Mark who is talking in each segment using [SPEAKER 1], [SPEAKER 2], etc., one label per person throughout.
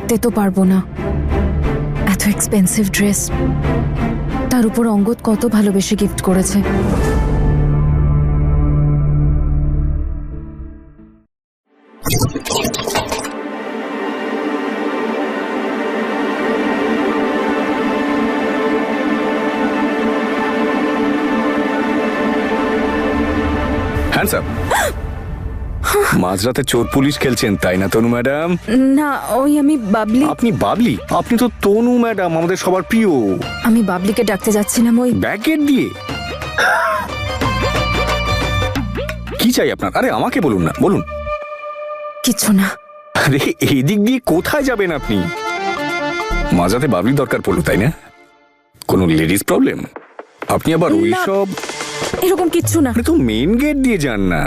[SPEAKER 1] রাখতে তো পারবো না। এত এক্সপেন্সিভ ড্রেস, তার উপর অঙ্গদ কত ভালোবেসে গিফট করেছে।
[SPEAKER 2] হ্যান্ডসাম। মাঝরাতে চোর পুলিশ খেলছেন তাই না তনু ম্যাডাম?
[SPEAKER 1] না, ওই আমি বাবলি।
[SPEAKER 2] আপনি বাবলি? আপনি তো তনু ম্যাডাম, আমাদের সবার প্রিয়।
[SPEAKER 1] আমি বাবলিকে ডাকতে যাচ্ছিলাম ওই
[SPEAKER 2] ব্যাকেট দিয়ে। কি চাই আপনার? আরে আমাকে বলুন না, বলুন।
[SPEAKER 1] কিছু না।
[SPEAKER 2] আরে এই দিক দিয়ে কোথায় যাবেন আপনি? মাঝরাতে বাবলির দরকার পড়লো তাই না? কোনো লেডিস প্রবলেম? আপনি আবার ওই সব?
[SPEAKER 1] এরকম কিচ্ছু না।
[SPEAKER 2] আরে তো মেইন গেট দিয়ে যান না,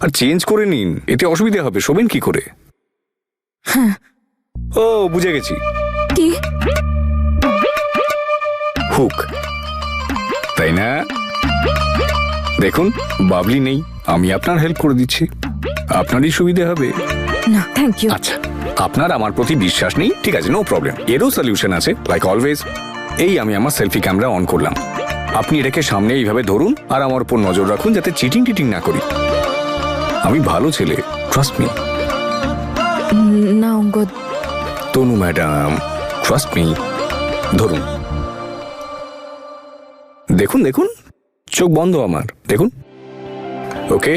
[SPEAKER 2] আর চেঞ্জ করে নিন, এতে অসুবিধা হবে। শোবেন কি করে?
[SPEAKER 1] হ্যাঁ।
[SPEAKER 2] ও বুঝে গেছি।
[SPEAKER 1] কি?
[SPEAKER 2] হুক, তাই না? দেখুন বাবলি নেই, আমি আপনার হেল্প করে দিচ্ছি, আপনারই সুবিধা হবে।
[SPEAKER 1] না থ্যাংক ইউ।
[SPEAKER 2] আচ্ছা, আপনার আমার প্রতি বিশ্বাস নেই, ঠিক আছে, নো প্রবলেম। এরও সলিউশন আছে, লাইক অলওয়েজ। এই আমি আমার সেলফি ক্যামেরা অন করলাম, আপনি এটাকে সামনে এইভাবে ধরুন আর আমার উপর নজর রাখুন যাতে চিটিং টিটিং না করি। আমি ভালো ছেলে, ট্রাস্ট মি।
[SPEAKER 1] না অঙ্গদ।
[SPEAKER 2] তনু ম্যাডাম, ট্রাস্ট মি। ধরুন, দেখুন দেখুন, চোখ বন্ধ আমার, দেখুন। ওকে,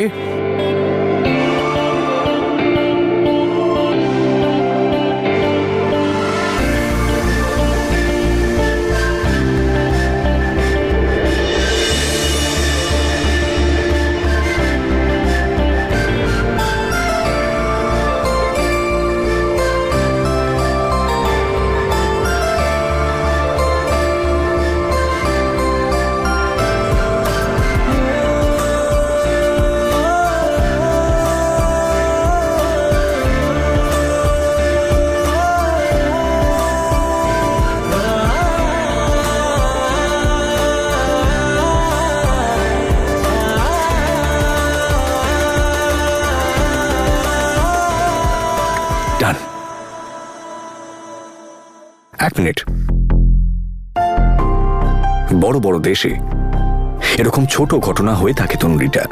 [SPEAKER 2] ডান। এক মিনিট। বড় বড় দেশে এরকম ছোট ঘটনা হয়ে থাকে তনুরিটা।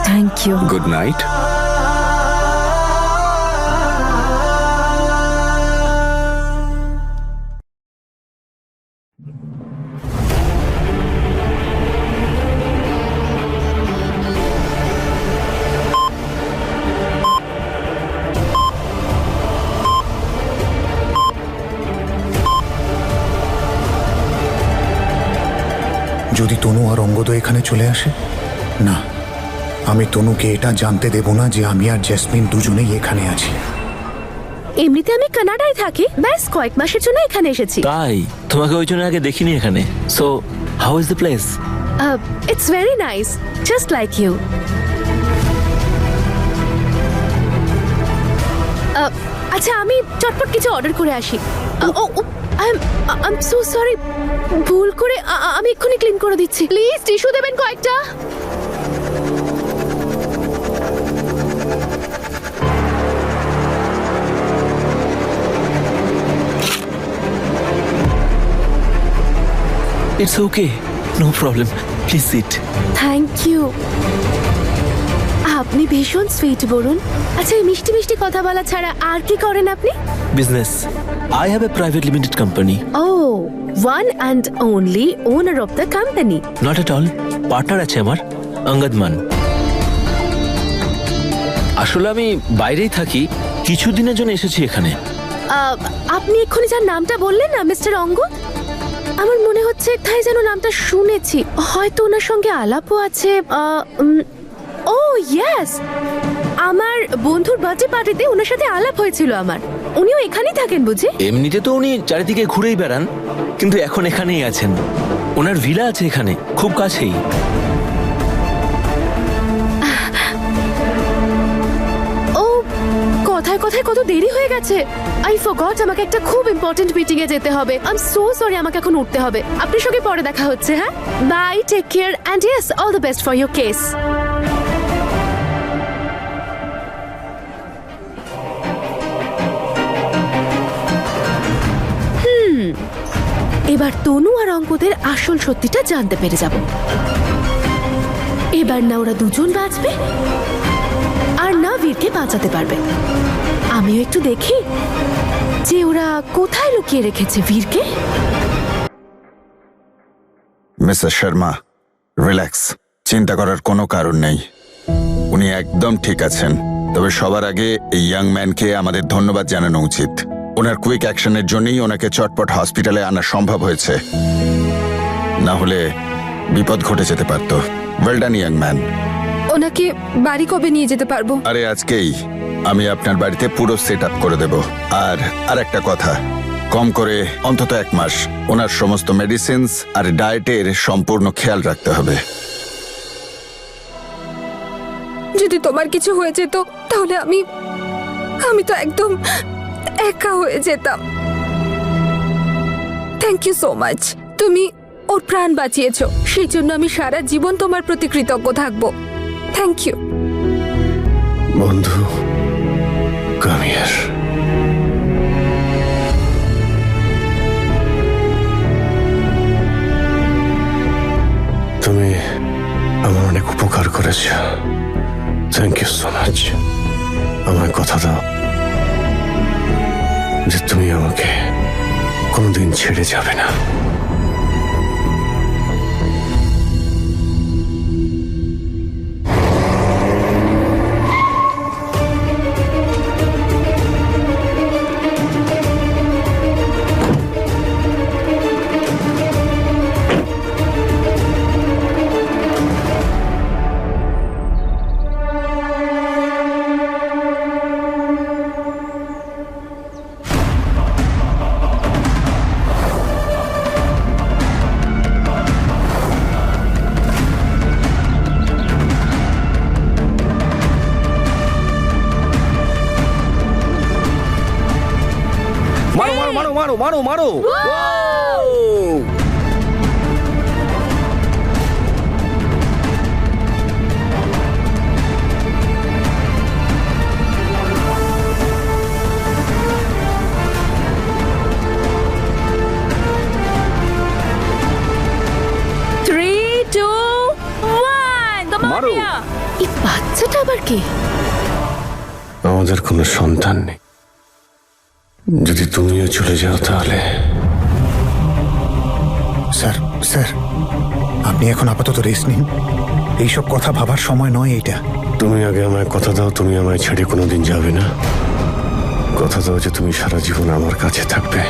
[SPEAKER 1] Thank you.
[SPEAKER 2] Good night.
[SPEAKER 3] যদি তনু আর অঙ্গদ এখানে চলে আসে, না, আমি তনুকে এটা জানতে দেব না যে আমি আর জেসমিন দুজনেই এখানে আছি।
[SPEAKER 4] এমনিতে আমি কানাডায় থাকি, ব্যাস কয়েক মাসের জন্য এখানে এসেছি।
[SPEAKER 5] তাই তোমাকে ওই জন্য আগে দেখিনি এখানে। So how is the place?
[SPEAKER 4] It's very nice, just like you. আচ্ছা, আমি চটপট কিছু অর্ডার করে আসি। আই এম সো সরি, ভুল করে আমি এক্ষুনি ক্লিন করে দিচ্ছি। প্লিজ টিস্যু দেবেন কয়েকটা।
[SPEAKER 5] It's okay, no problem, please sit.
[SPEAKER 4] Thank you. আপনি ভীষণ সুইট বলুন। আচ্ছা, এই মিষ্টি মিষ্টি কথা বলা ছাড়া আর কি করেন আপনি?
[SPEAKER 5] Business. I have a private limited company.
[SPEAKER 4] ও, one and only owner of the company?
[SPEAKER 5] Not at all, partner আছে আমার, অঙ্গদ মান। আসলে আমি বাইরেই থাকি, কিছুদিনের জন্য এসেছি এখানে।
[SPEAKER 4] আপনি এক্ষুনি যার নামটা বললেন না, মিস্টার অঙ্গদ, আমার মনে হচ্ছে তাই যেন নামটা শুনেছি, হয়তো ওনার সঙ্গে আলাপও আছে। ও ইয়েস, আমার বন্ধুর বার্থডে পার্টিতে ওনার সাথে আলাপ হয়েছিল আমার। উনিও এখানেই থাকেন বুঝি?
[SPEAKER 5] এমনিতে তো উনি চারিদিকে ঘুরেই বেড়ান, কিন্তু এখন এখানেই আছেন। ওনার ভিলা আছে এখানে, খুব কাছেই।
[SPEAKER 4] ও কথায় কথায় কত দেরি হয়ে গেছে। আই ফরগট, আমাকে একটা খুব ইম্পর্টেন্ট মিটিং এ যেতে হবে। আই এম সো সরি, আমাকে এখন উঠতে হবে। আপনার সঙ্গে পরে দেখা হচ্ছে। হ্যাঁ, bye, take care and yes, all the best for your case. এবার তনু আর অঙ্কদের আসল সত্যিটা জানতে পেরে যাব। এবার না ওরা দুজন বাঁচবে, আর না বীরকে বাঁচাতে পারবে। আমিও একটু দেখি যে ওরা কোথায় লুকিয়ে রেখেছে বীরকে।
[SPEAKER 6] মিসেস শর্মা, রিল্যাক্স, চিন্তা করার কোনো কারণ নেই। উনি একদম ঠিক আছেন। তবে সবার আগে এই ইয়াং ম্যানকে আমাদের ধন্যবাদ জানানো উচিত। ওনার কুইক অ্যাকশনের জন্যই ওনাকে চটপট হসপিটালে আনা সম্ভব হয়েছে, না হলে বিপদ ঘটে যেতে পারত। Well done young man.
[SPEAKER 1] ওনাকে বাড়ি কবে নিয়ে যেতে পারবো?
[SPEAKER 6] আরে আজকেই আমি আপনার বাড়িতে পুরো সেট আপ করে দেব। আর একটা কথা, কম করে অন্তত 1 মাস ওনার সমস্ত মেডিসিনস আর ডায়েটের সম্পূর্ণ খেয়াল রাখতে হবে।
[SPEAKER 1] যদি তোমার কিছু হয়ে যেত তাহলে আমি তো একদম একা হয়ে যেতাম। Thank you so much. তুমি ওর প্রাণ বাঁচিয়েছো, সেই জন্য আমি সারা জীবন তোমার প্রতি কৃতজ্ঞ থাকবো। Thank you.
[SPEAKER 7] বন্ধু, কাম হিয়ার। তুমি আমার অনেক উপকার করেছ। Thank you so much. আমায় কথা দাও যে তুমি আমাকে কোনোদিন ছেড়ে যাবে না।
[SPEAKER 2] মারো মারো। মারো।
[SPEAKER 4] এই বাচ্চাটা আবার কে?
[SPEAKER 7] আমাদের কোনো সন্তান নেই। যদি তুমিও চলে যাও তাহলে।
[SPEAKER 3] স্যার স্যার, আপনি এখন আপাতত রেস্ট নিন। এইসব কথা ভাবার সময় নয় এইটা।
[SPEAKER 7] তুমি আগে আমায় কথা দাও, তুমি আমায় ছেড়ে কোনোদিন যাবে না। কথা দাও যে তুমি সারা জীবন আমার কাছে থাকবে।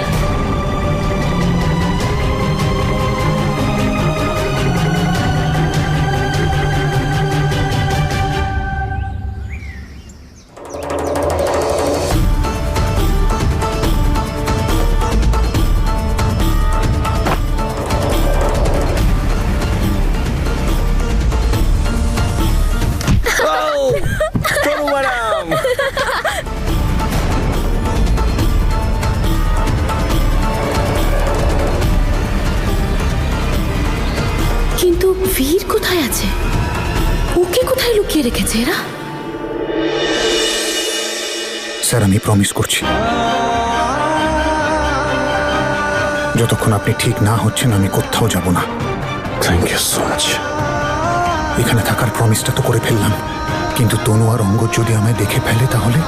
[SPEAKER 4] কিন্তু বীর কোথায় আছে? ওকে কোথায় লুকিয়ে রেখেছে এরা?
[SPEAKER 3] স্যার, আমি প্রমিস করছি, যতক্ষণ আপনি ঠিক না হচ্ছেন আমি কোথাও যাব না।
[SPEAKER 7] Thank you so much.
[SPEAKER 3] এখানে থাকার প্রমিসটা তো করে ফেললাম, কিন্তু তনু আর অঙ্গদ যদি আমায় দেখে ফেলে তাহলে